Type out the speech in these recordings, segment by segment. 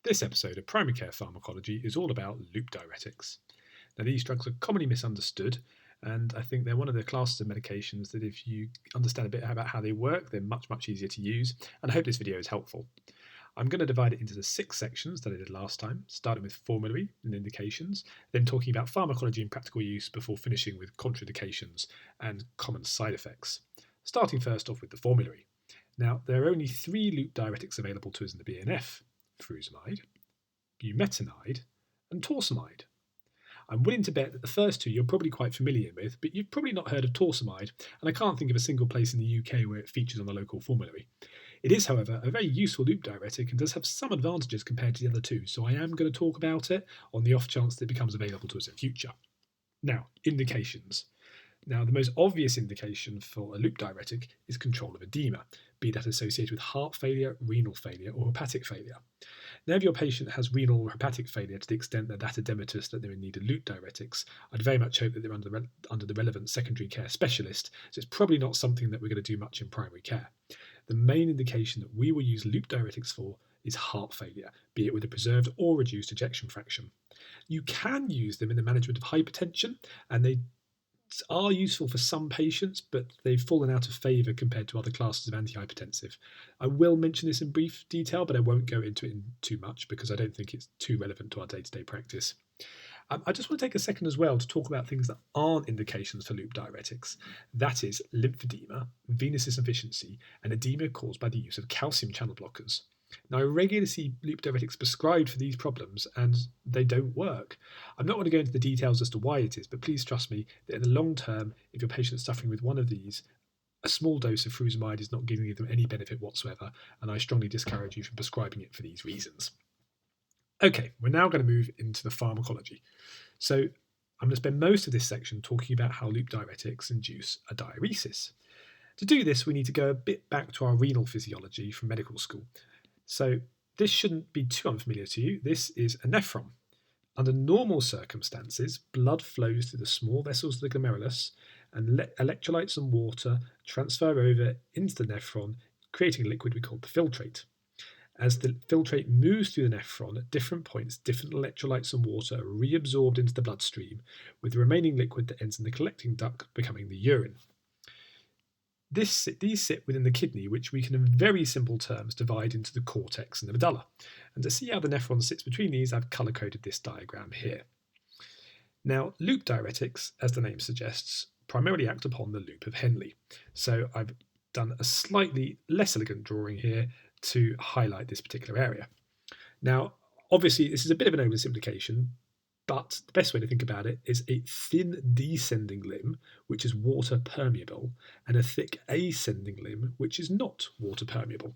This episode of Primary Care Pharmacology is all about loop diuretics. Now, these drugs are commonly misunderstood, and I think they're one of the classes of medications that if you understand a bit about how they work, they're much easier to use, and I hope this video is helpful. I'm going to divide it into the 6 sections that I did last time, starting with formulary and indications, then talking about pharmacology and practical use before finishing with contraindications and common side effects. Starting first off with the formulary. Now, there are only 3 loop diuretics available to us in the BNF: furosemide, bumetanide, and torsemide. I'm willing to bet that the first 2 you're probably quite familiar with, but you've probably not heard of torsemide, and I can't think of a single place in the UK where it features on the local formulary. It is, however, a very useful loop diuretic and does have some advantages compared to the other 2, so I am going to talk about it on the off chance that it becomes available to us in future. Now, indications. Now, the most obvious indication for a loop diuretic is control of edema, be that associated with heart failure, renal failure, or hepatic failure. Now, if your patient has renal or hepatic failure to the extent that edematous that they're in need of loop diuretics, I'd very much hope that they're under the relevant secondary care specialist, so it's probably not something that we're going to do much in primary care. The main indication that we will use loop diuretics for is heart failure, be it with a preserved or reduced ejection fraction. You can use them in the management of hypertension, and they are useful for some patients, but they've fallen out of favour compared to other classes of antihypertensive. I will mention this in brief detail, but I won't go into it in too much because I don't think it's too relevant to our day-to-day practice. I just want to take a second as well to talk about things that aren't indications for loop diuretics. That is lymphedema, venous insufficiency, and edema caused by the use of calcium channel blockers. Now, I regularly see loop diuretics prescribed for these problems, and they don't work. I'm not going to go into the details as to why it is, but please trust me that in the long term, if your patient is suffering with one of these, a small dose of furosemide is not giving them any benefit whatsoever, and I strongly discourage you from prescribing it for these reasons. Okay, we're now going to move into the pharmacology. So I'm going to spend most of this section talking about how loop diuretics induce a diuresis. To do this, we need to go a bit back to our renal physiology from medical school. So this shouldn't be too unfamiliar to you. This is a nephron. Under normal circumstances, blood flows through the small vessels of the glomerulus, and electrolytes and water transfer over into the nephron, creating a liquid we call the filtrate. As the filtrate moves through the nephron, at different points, different electrolytes and water are reabsorbed into the bloodstream, with the remaining liquid that ends in the collecting duct becoming the urine. These sit within the kidney, which we can in very simple terms divide into the cortex and the medulla. And to see how the nephron sits between these, I've colour-coded this diagram here. Now, loop diuretics, as the name suggests, primarily act upon the loop of Henle. So I've done a slightly less elegant drawing here to highlight this particular area. Now, obviously, this is a bit of an oversimplification, but the best way to think about it is a thin descending limb, which is water permeable, and a thick ascending limb, which is not water permeable.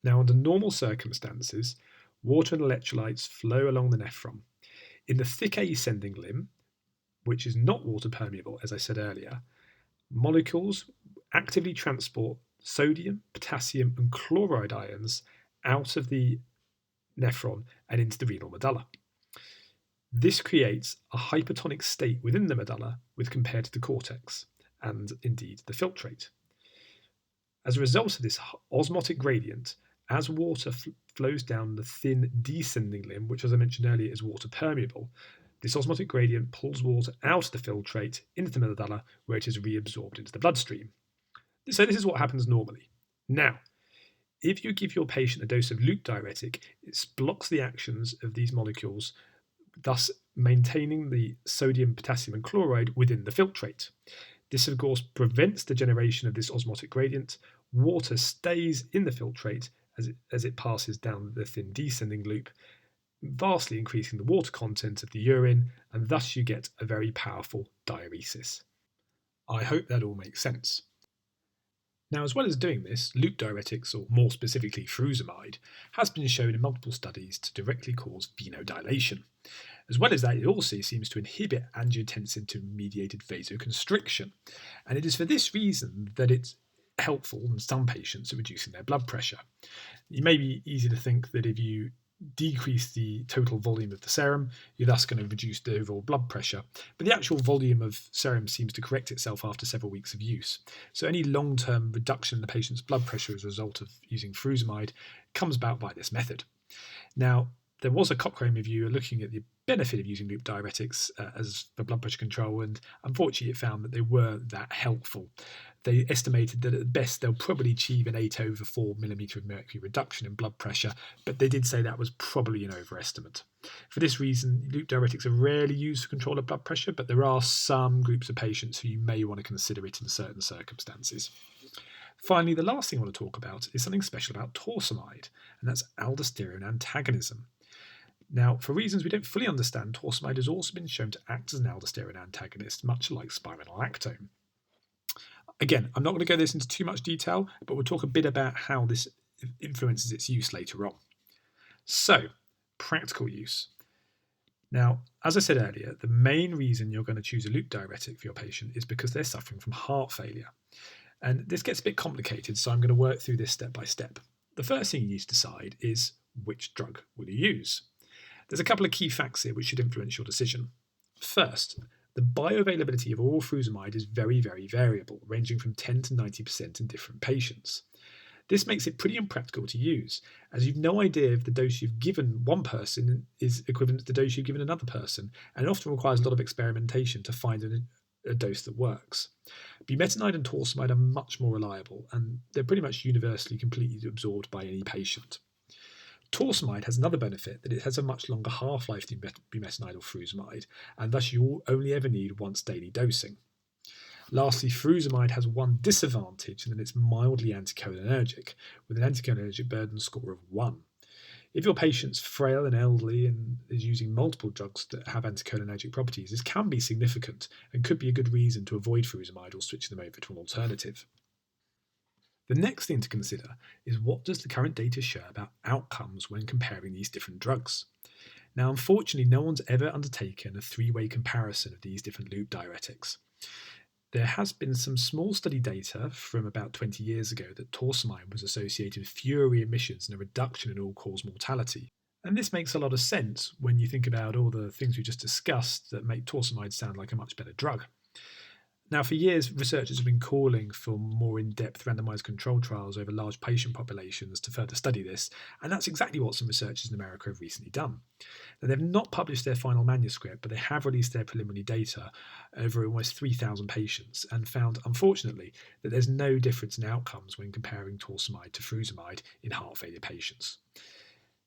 Now, under normal circumstances, water and electrolytes flow along the nephron. In the thick ascending limb, which is not water permeable, as I said earlier, molecules actively transport sodium, potassium, and chloride ions out of the nephron and into the renal medulla. This creates a hypertonic state within the medulla with compared to the cortex, and indeed the filtrate. As a result of this osmotic gradient, as water flows down the thin descending limb, which as I mentioned earlier is water permeable, this osmotic gradient pulls water out of the filtrate into the medulla where it is reabsorbed into the bloodstream. So this is what happens normally. Now, if you give your patient a dose of loop diuretic, it blocks the actions of these molecules, thus maintaining the sodium, potassium, and chloride within the filtrate. This, of course, prevents the generation of this osmotic gradient. Water stays in the filtrate as it passes down the thin descending loop, vastly increasing the water content of the urine, and thus you get a very powerful diuresis. I hope that all makes sense. Now, as well as doing this, loop diuretics, or more specifically furosemide, has been shown in multiple studies to directly cause venodilation. As well as that, it also seems to inhibit angiotensin-mediated vasoconstriction, and it is for this reason that it's helpful in some patients at reducing their blood pressure. It may be easy to think that if you decrease the total volume of the serum. You're thus going to reduce the overall blood pressure. But the actual volume of serum seems to correct itself after several weeks of use. So any long-term reduction in the patient's blood pressure as a result of using furosemide comes about by this method. Now, there was a Cochrane review looking at the benefit of using loop diuretics as for blood pressure control, and unfortunately it found that they weren't that helpful. They estimated that at best they'll probably achieve an 8/4 millimetre of mercury reduction in blood pressure, but they did say that was probably an overestimate. For this reason, loop diuretics are rarely used for control of blood pressure, but there are some groups of patients who you may want to consider it in certain circumstances. Finally, the last thing I want to talk about is something special about torsemide, and that's aldosterone antagonism. Now, for reasons we don't fully understand, torsemide has also been shown to act as an aldosterone antagonist, much like spironolactone. Again, I'm not going to go this into too much detail, but we'll talk a bit about how this influences its use later on. So, practical use. Now, as I said earlier, the main reason you're going to choose a loop diuretic for your patient is because they're suffering from heart failure. And this gets a bit complicated, so I'm going to work through this step by step. The first thing you need to decide is which drug will you use. There's a couple of key facts here which should influence your decision. First, the bioavailability of oral furosemide is very, very variable, ranging from 10 to 90% in different patients. This makes it pretty impractical to use, as you've no idea if the dose you've given one person is equivalent to the dose you've given another person, and it often requires a lot of experimentation to find a dose that works. Bumetanide and torsemide are much more reliable, and they're pretty much universally completely absorbed by any patient. Torsemide has another benefit, that it has a much longer half-life than bumetanide or furosemide, and thus you only ever need once daily dosing. Lastly, furosemide has one disadvantage, and that it's mildly anticholinergic, with an anticholinergic burden score of 1. If your patient's frail and elderly and is using multiple drugs that have anticholinergic properties, this can be significant and could be a good reason to avoid furosemide or switch them over to an alternative. The next thing to consider is, what does the current data show about outcomes when comparing these different drugs? Now, unfortunately, no one's ever undertaken a three-way comparison of these different loop diuretics. There has been some small study data from about 20 years ago that torsemide was associated with fewer readmissions and a reduction in all-cause mortality. And this makes a lot of sense when you think about all the things we just discussed that make torsemide sound like a much better drug. Now, for years, researchers have been calling for more in-depth randomized control trials over large patient populations to further study this, and that's exactly what some researchers in America have recently done. Now, they've not published their final manuscript, but they have released their preliminary data over almost 3,000 patients and found, unfortunately, that there's no difference in outcomes when comparing torsemide to furosemide in heart failure patients.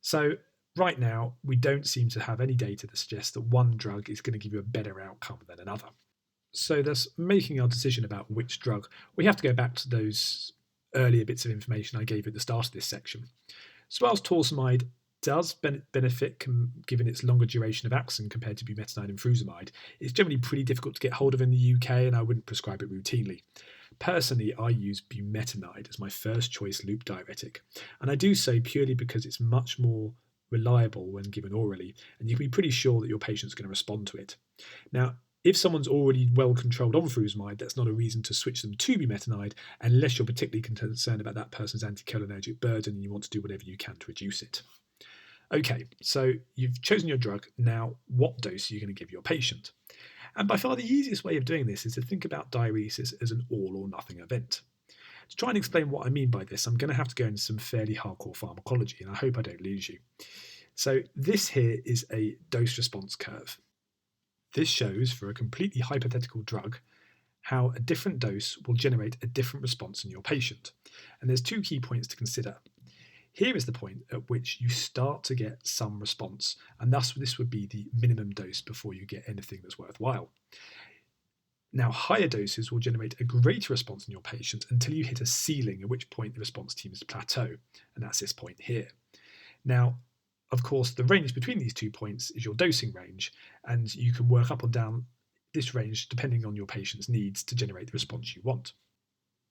So, right now, we don't seem to have any data that suggests that one drug is going to give you a better outcome than another. So thus, making our decision about which drug, we have to go back to those earlier bits of information I gave at the start of this section. So whilst torsemide does benefit given its longer duration of action compared to bumetanide and furosemide, it's generally pretty difficult to get hold of in the UK, and I wouldn't prescribe it routinely. Personally, I use bumetanide as my first choice loop diuretic, and I do so purely because it's much more reliable when given orally, and you can be pretty sure that your patient's going to respond to it. Now, if someone's already well controlled on furosemide, that's not a reason to switch them to bumetanide unless you're particularly concerned about that person's anticholinergic burden and you want to do whatever you can to reduce it. Okay, so you've chosen your drug. Now, what dose are you going to give your patient? And by far the easiest way of doing this is to think about diuresis as an all or nothing event. To try and explain what I mean by this, I'm going to have to go into some fairly hardcore pharmacology, and I hope I don't lose you. So this here is a dose response curve. This shows, for a completely hypothetical drug, how a different dose will generate a different response in your patient. And there's two key points to consider. Here is the point at which you start to get some response, and thus this would be the minimum dose before you get anything that's worthwhile. Now, higher doses will generate a greater response in your patient until you hit a ceiling, at which point the response seems to plateau, and that's this point here. Now, of course, the range between these 2 points is your dosing range, and you can work up or down this range depending on your patient's needs to generate the response you want.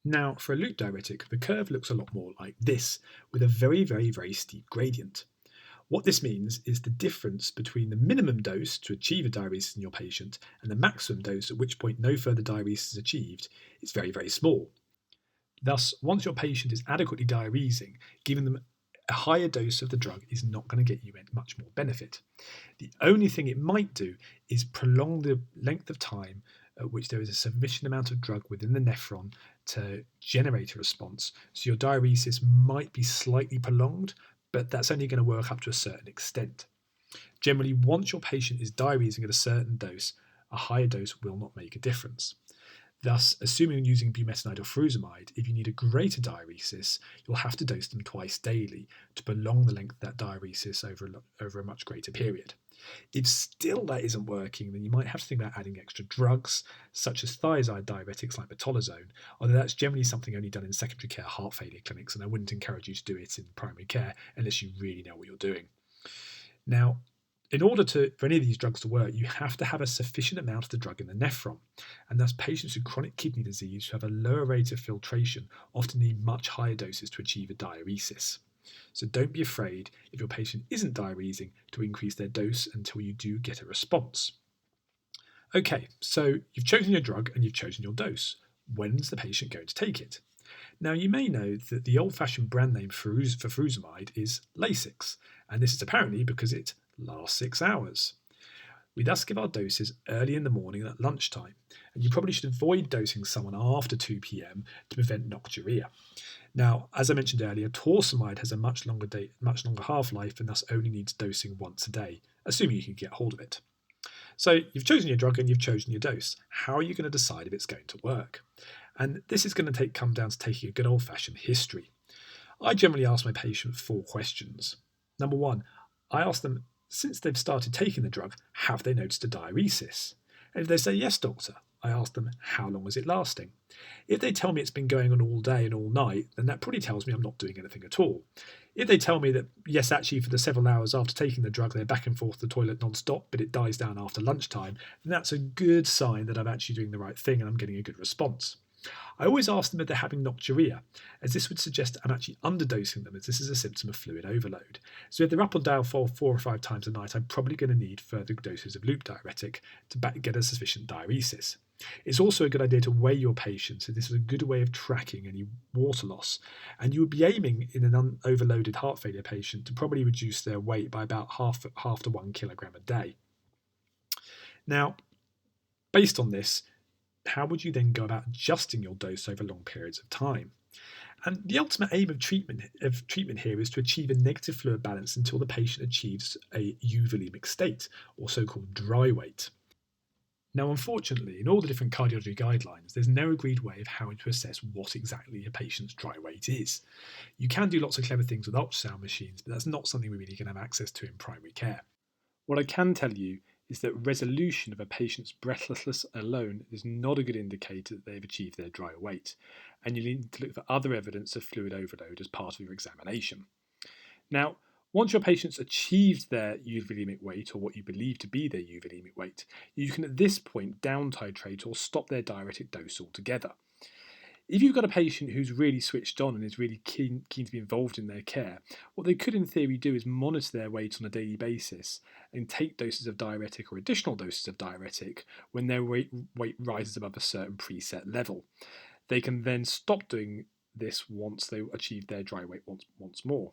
Now, for a loop diuretic, the curve looks a lot more like this, with a very, very, very steep gradient. What this means is the difference between the minimum dose to achieve a diuresis in your patient and the maximum dose at which point no further diuresis is achieved is very, very small. Thus, once your patient is adequately diuresing, giving them a higher dose of the drug is not going to get you much more benefit. The only thing it might do is prolong the length of time at which there is a sufficient amount of drug within the nephron to generate a response. So your diuresis might be slightly prolonged, but that's only going to work up to a certain extent. Generally, once your patient is diuresing at a certain dose, a higher dose will not make a difference. Thus, assuming using bumetanide or furosemide, if you need a greater diuresis, you'll have to dose them twice daily to prolong the length of that diuresis over a much greater period. If still that isn't working, then you might have to think about adding extra drugs, such as thiazide diuretics like metolazone, although that's generally something only done in secondary care heart failure clinics, and I wouldn't encourage you to do it in primary care unless you really know what you're doing. Now, in order for any of these drugs to work, you have to have a sufficient amount of the drug in the nephron, and thus patients with chronic kidney disease who have a lower rate of filtration often need much higher doses to achieve a diuresis. So don't be afraid if your patient isn't diuresing to increase their dose until you do get a response. Okay, so you've chosen your drug and you've chosen your dose. When's the patient going to take it? Now, you may know that the old-fashioned brand name for furosemide is Lasix, and this is apparently because it lasts 6 hours. We thus give our doses early in the morning and at lunchtime, and you probably should avoid dosing someone after 2 p.m. to prevent nocturia. Now, as I mentioned earlier, torsemide has a much longer half-life and thus only needs dosing once a day, assuming you can get hold of it. So you've chosen your drug and you've chosen your dose. How are you going to decide if it's going to work? And this is going to come down to taking a good old-fashioned history. I generally ask my patient 4 questions. Number 1, I ask them, since they've started taking the drug, have they noticed a diuresis? And if they say, yes, doctor, I ask them, how long is it lasting? If they tell me it's been going on all day and all night, then that probably tells me I'm not doing anything at all. If they tell me that, yes, actually, for the several hours after taking the drug, they're back and forth to the toilet non-stop, but it dies down after lunchtime, then that's a good sign that I'm actually doing the right thing and I'm getting a good response. I always ask them if they're having nocturia, as this would suggest I'm actually underdosing them, as this is a symptom of fluid overload. So if they're up or down 4 or 5 times a night, I'm probably going to need further doses of loop diuretic to get a sufficient diuresis. It's also a good idea to weigh your patient, so this is a good way of tracking any water loss. And you would be aiming in an overloaded heart failure patient to probably reduce their weight by about half to 1 kilogram a day. Now, based on this, how would you then go about adjusting your dose over long periods of time? And the ultimate aim of treatment here is to achieve a negative fluid balance until the patient achieves a euvolemic state, or so-called dry weight. Now, unfortunately, in all the different cardiology guidelines, there's no agreed way of how to assess what exactly a patient's dry weight is. You can do lots of clever things with ultrasound machines, but that's not something we really can have access to in primary care. What I can tell you is that resolution of a patient's breathlessness alone is not a good indicator that they've achieved their dry weight, and you need to look for other evidence of fluid overload as part of your examination. Now, once your patient's achieved their euvolemic weight, or what you believe to be their euvolemic weight, you can at this point down titrate or stop their diuretic dose altogether. If you've got a patient who's really switched on and is really keen to be involved in their care, what they could in theory do is monitor their weight on a daily basis and take doses of diuretic or additional doses of diuretic when their weight rises above a certain preset level. They can then stop doing this once they achieve their dry weight once more.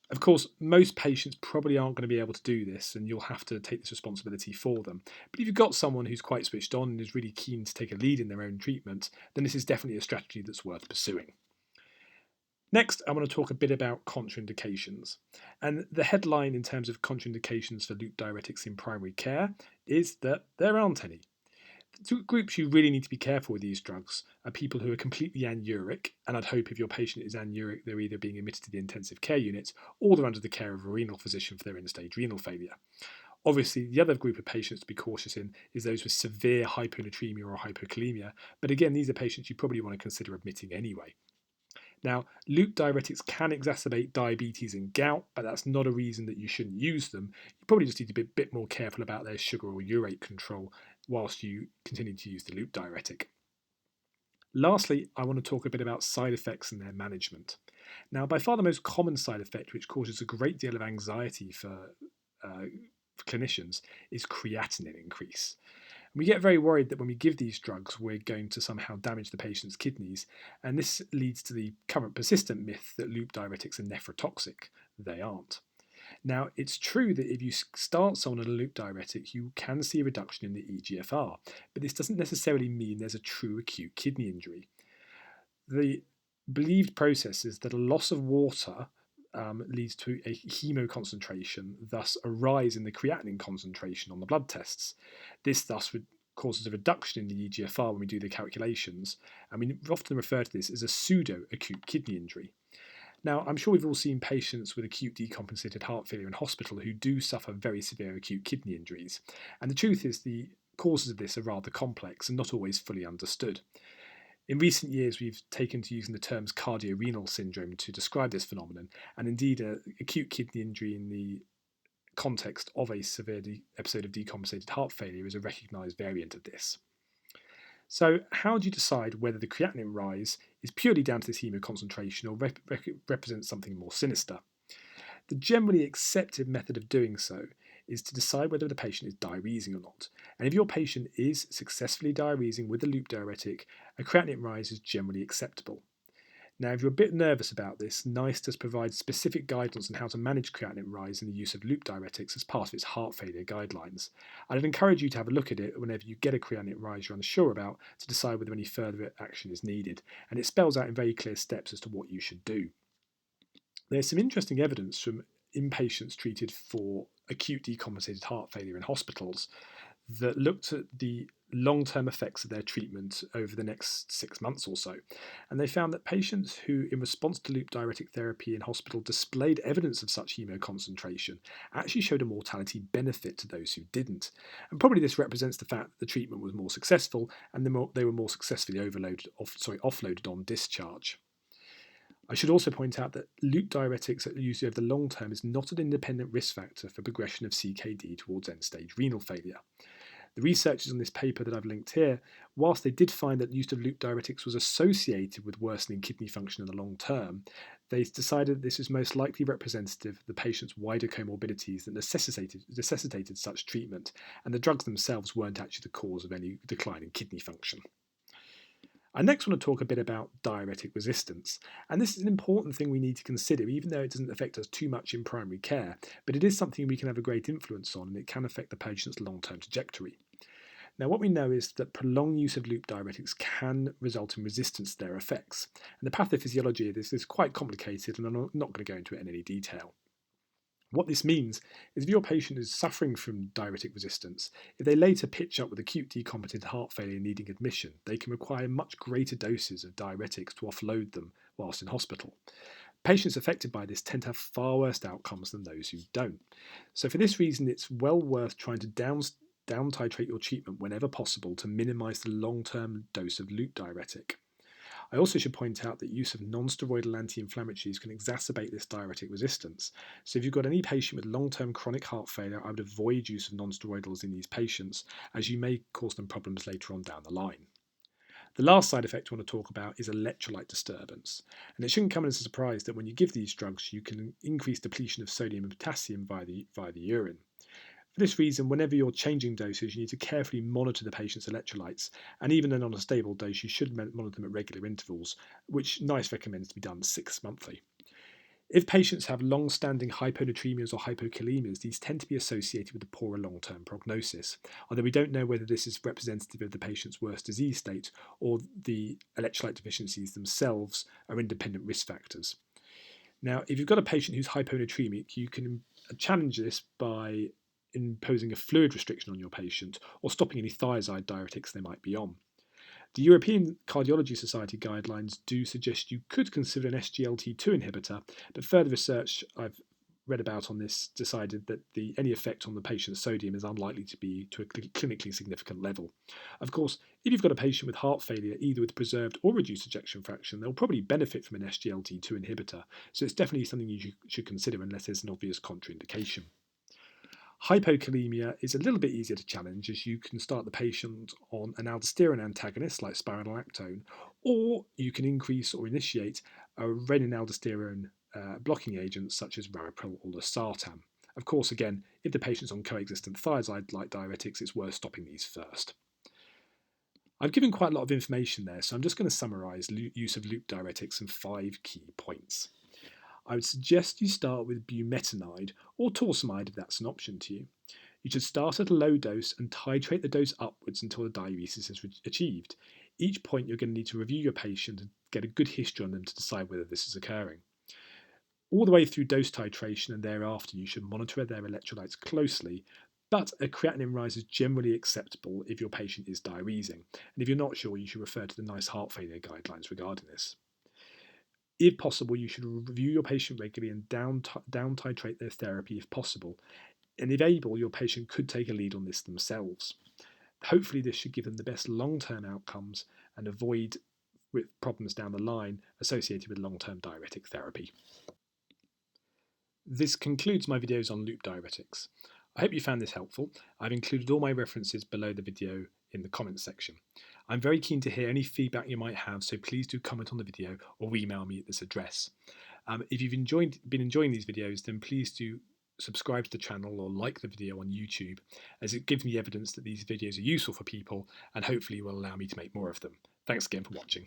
Of course, most patients probably aren't going to be able to do this, and you'll have to take this responsibility for them. But if you've got someone who's quite switched on and is really keen to take a lead in their own treatment, then this is definitely a strategy that's worth pursuing. Next, I want to talk a bit about contraindications. And the headline in terms of contraindications for loop diuretics in primary care is that there aren't any. The 2 groups you really need to be careful with these drugs are people who are completely anuric, and I'd hope if your patient is anuric, they're either being admitted to the intensive care unit or they're under the care of a renal physician for their end-stage renal failure. Obviously, the other group of patients to be cautious in is those with severe hyponatremia or hypokalemia, but again, these are patients you probably want to consider admitting anyway. Now, loop diuretics can exacerbate diabetes and gout, but that's not a reason that you shouldn't use them. You probably just need to be a bit more careful about their sugar or urate control whilst you continue to use the loop diuretic. Lastly, I want to talk a bit about side effects and their management. Now, by far the most common side effect, which causes a great deal of anxiety for clinicians, is creatinine increase. We get very worried that when we give these drugs, we're going to somehow damage the patient's kidneys, and this leads to the current persistent myth that loop diuretics are nephrotoxic. They aren't. Now, it's true that if you start someone on a loop diuretic, you can see a reduction in the eGFR, but this doesn't necessarily mean there's a true acute kidney injury. The believed process is that a loss of water leads to a hemoconcentration, thus a rise in the creatinine concentration on the blood tests. This thus causes a reduction in the eGFR when we do the calculations, and we often refer to this as a pseudo-acute kidney injury. Now, I'm sure we've all seen patients with acute decompensated heart failure in hospital who do suffer very severe acute kidney injuries, and the truth is the causes of this are rather complex and not always fully understood. In recent years, we've taken to using the terms cardiorenal syndrome to describe this phenomenon, and indeed, acute kidney injury in the context of a severe episode of decompensated heart failure is a recognised variant of this. So, how do you decide whether the creatinine rise is purely down to this hemoconcentration or represents something more sinister? The generally accepted method of doing so is to decide whether the patient is diuresing or not. And if your patient is successfully diuresing with a loop diuretic, a creatinine rise is generally acceptable. Now, if you're a bit nervous about this, NICE does provide specific guidance on how to manage creatinine rise in the use of loop diuretics as part of its heart failure guidelines. I'd encourage you to have a look at it whenever you get a creatinine rise you're unsure about to decide whether any further action is needed, and it spells out in very clear steps as to what you should do. There's some interesting evidence from inpatients treated for acute decompensated heart failure in hospitals that looked at the long-term effects of their treatment over the next 6 months or so. And they found that patients who, in response to loop diuretic therapy in hospital, displayed evidence of such hemoconcentration actually showed a mortality benefit to those who didn't. And probably this represents the fact that the treatment was more successful and they were more successfully offloaded on discharge. I should also point out that loop diuretics used over the long term is not an independent risk factor for progression of CKD towards end-stage renal failure. The researchers on this paper that I've linked here, whilst they did find that the use of loop diuretics was associated with worsening kidney function in the long term, they decided that this is most likely representative of the patient's wider comorbidities that necessitated such treatment, and the drugs themselves weren't actually the cause of any decline in kidney function. I next want to talk a bit about diuretic resistance, and this is an important thing we need to consider, even though it doesn't affect us too much in primary care, but it is something we can have a great influence on, and it can affect the patient's long-term trajectory. Now, what we know is that prolonged use of loop diuretics can result in resistance to their effects, and the pathophysiology of this is quite complicated, and I'm not going to go into it in any detail. What this means is if your patient is suffering from diuretic resistance, if they later pitch up with acute decompensated heart failure needing admission, they can require much greater doses of diuretics to offload them whilst in hospital. Patients affected by this tend to have far worse outcomes than those who don't. So for this reason, it's well worth trying to down titrate your treatment whenever possible to minimise the long-term dose of loop diuretic. I also should point out that use of non-steroidal anti-inflammatories can exacerbate this diuretic resistance. So if you've got any patient with long-term chronic heart failure, I would avoid use of non-steroidals in these patients, as you may cause them problems later on down the line. The last side effect I want to talk about is electrolyte disturbance. And it shouldn't come as a surprise that when you give these drugs, you can increase depletion of sodium and potassium via the urine. For this reason, whenever you're changing doses, you need to carefully monitor the patient's electrolytes, and even then on a stable dose, you should monitor them at regular intervals, which NICE recommends to be done 6 monthly. If patients have long-standing hyponatremias or hypokalemias, these tend to be associated with a poorer long-term prognosis, although we don't know whether this is representative of the patient's worse disease state or the electrolyte deficiencies themselves are independent risk factors. Now, if you've got a patient who's hyponatremic, you can challenge this by imposing a fluid restriction on your patient or stopping any thiazide diuretics they might be on. The European Cardiology Society guidelines do suggest you could consider an SGLT2 inhibitor, but further research I've read about on this decided that any effect on the patient's sodium is unlikely to be to a clinically significant level. Of course, if you've got a patient with heart failure, either with preserved or reduced ejection fraction, they'll probably benefit from an SGLT2 inhibitor, so it's definitely something you should consider unless there's an obvious contraindication. Hypokalemia is a little bit easier to challenge, as you can start the patient on an aldosterone antagonist like spironolactone, or you can increase or initiate a renin-aldosterone blocking agent such as ramipril or losartan. Of course, again, if the patient's on coexistent thiazide-like diuretics, it's worth stopping these first. I've given quite a lot of information there, so I'm just going to summarise use of loop diuretics in 5 key points. I would suggest you start with bumetanide or torsemide if that's an option to you. You should start at a low dose and titrate the dose upwards until the diuresis is achieved. Each point you're going to need to review your patient and get a good history on them to decide whether this is occurring. All the way through dose titration and thereafter, you should monitor their electrolytes closely, but a creatinine rise is generally acceptable if your patient is diuresing. And if you're not sure, you should refer to the NICE heart failure guidelines regarding this. If possible, you should review your patient regularly and down titrate their therapy if possible. And if able, your patient could take a lead on this themselves. Hopefully, this should give them the best long-term outcomes and avoid problems down the line associated with long-term diuretic therapy. This concludes my videos on loop diuretics. I hope you found this helpful. I've included all my references below the video in the comments section. I'm very keen to hear any feedback you might have, so please do comment on the video or email me at this address. If you've been enjoying these videos, then please do subscribe to the channel or like the video on YouTube, as it gives me evidence that these videos are useful for people and hopefully will allow me to make more of them. Thanks again for watching.